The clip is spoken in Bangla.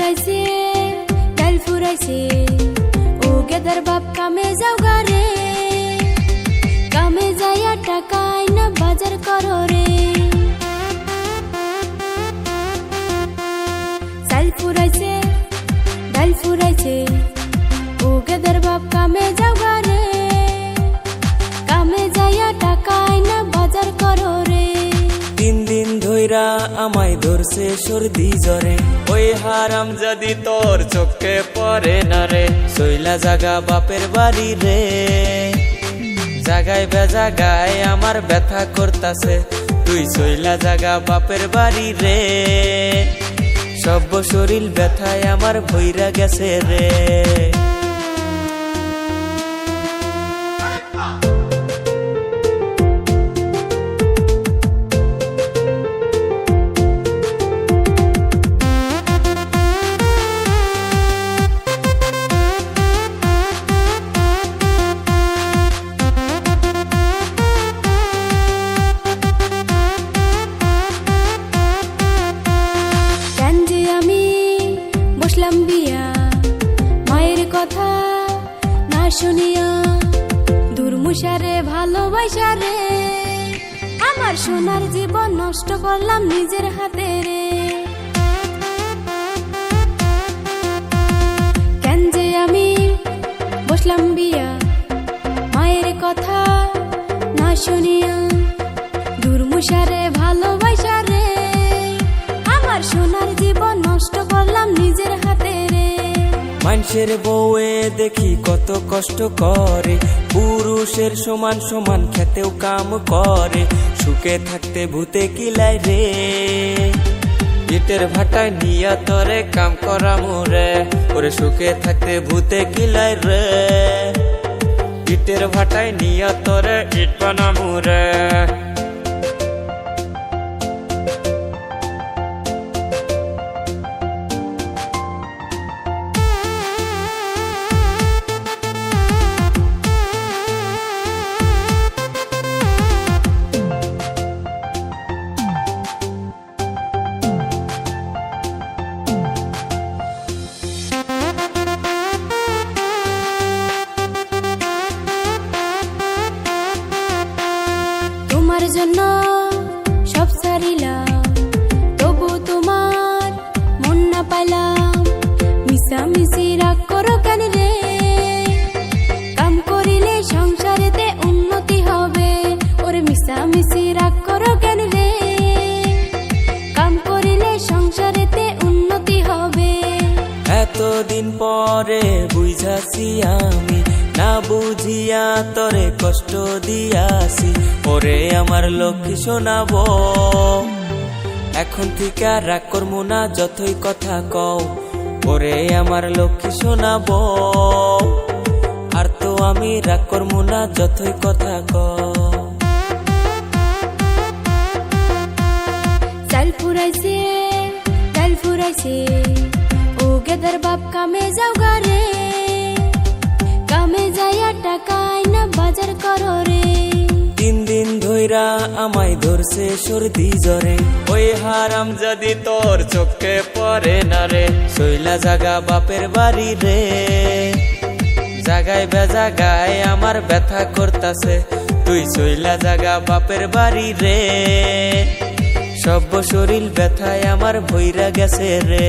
ফুরাইছে ডাল ফুরাইছে ও গেদার বাপ কামে যাও গারে কামে যাইয়া টাকায় না বাজার করো রে চাল ফুরাইছে ডাল ফুরাইছে ও গেদার বাপ কামে যাও গারে কামে যাইয়া টাকায় না বাজার করো রে তিন দিন ধইরা আমায় ধরছে সর্দি জ্বরে ওই হারাম যদি তোর চোখে পড়ে না রে সইলা জাগা বাপের বাড়ি রে জাগায় বেজাগায় আমার ব্যথা করতাছে তুই সইলা জাগা বাপের বাড়ি রে সব শরীর ব্যথায় আমার ভইরা গেছে রে মায়ের কথা না শুনিয়া দুর্মুষারে ভালোবাসা রে আমার সোনার জীবন নষ্ট করলাম নিজের হাতে রে কেন যে আমি বসলাম বিয়া মায়ের কথা না শুনিয়া দুর্মুষারে ভালোবাসা রে আমার সোনার জীবন নষ্ট করলাম নিজের হাতে রে মানুষের বউয়ে দেখি কত কষ্ট করে পুরুষের সমান সমান খেতেও কাম করে সুখে থাকতে ভূতে কিলাই রে ইটের ভাটায় নিয়া তরে কাম করা মোরে ওরে সুখে থাকতে ভূতে কিলাই রে ইটের ভাটায় নিয়া তরে ইট বানামু রে তোমার জন্য সব ছাড়িলাম তবু তোমার মন না পাইলাম মিশামিশি রাগ করো কেন রে কাম করিলে সংসারেতে উন্নতি হবে ওরে মিশামিশি রাগ করো কেন রে কাম করিলে সংসারেতে উন্নতি হবে এতদিন পরে বুঝাছি আমি না বুঝিয়া তরে কষ্ট দিয়াছি ওরে আমার লক্ষ্মী শোনাবো এখন থেকে রাগ করবো না যতই কথা কও ওরে আমার লক্ষ্মী শোনাবো আর তো আমি রাগ করবো না যতই কথা কও চাল ফুরাইছে ডাল ফুরাইছে ও গেদার বাপ কামে যাও গারে কামে যাইয়া টাকায় না বাজার করো রে তিন দিন ধইরা আমায় ধরছে সর্দি জ্বরে ওই হারাম যদি তোর চোখে পড়ে না রে সইলা জাগা বাপের বাড়ি রে জাগায় বেজাগায় আমার ব্যথা করতাছে তুই সইলা জাগা বাপের বাড়ি রে সব শরীর ব্যথায় আমার ভইরা গেছে রে